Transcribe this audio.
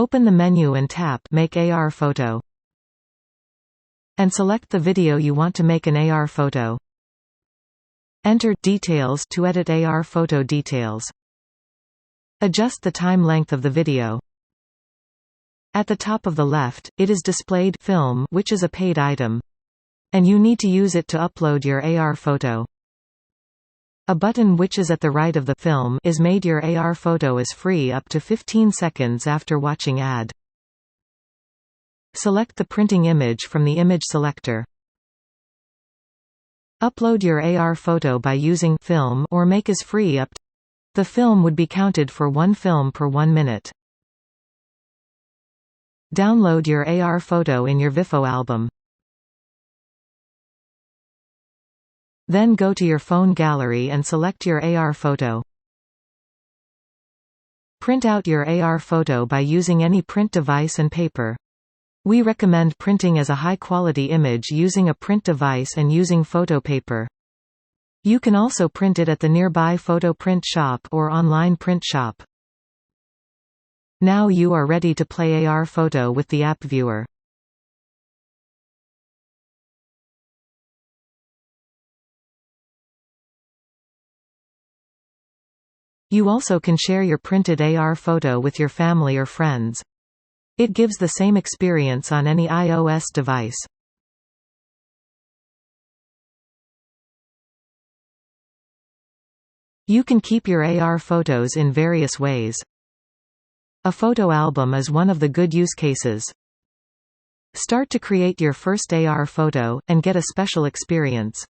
Open the menu and tap Make AR Photo. And select the video you want to make an AR photo. Enter Details to edit AR photo details. Adjust the time length of the video. At the top of the left, it is displayed Film, which is a paid item. And you need to use it to upload your AR photo. A button which is at the right of the Film is made your AR photo is free up to 15 seconds after watching ad. Select the printing image from the image selector. Upload your AR photo by using Film or Make is free up to. The film would be counted for 1 film per 1 minute. Download your AR photo in your VIPHO album. Then go to your phone gallery and select your AR photo. Print out your AR photo by using any print device and paper. We recommend printing as a high-quality image using a print device and using photo paper. You can also print it at the nearby photo print shop or online print shop. Now you are ready to play AR photo with the app viewer. You also can share your printed AR photo with your family or friends. It gives the same experience on any iOS device. You can keep your AR photos in various ways. A photo album is one of the good use cases. Start to create your first AR photo, and get a special experience.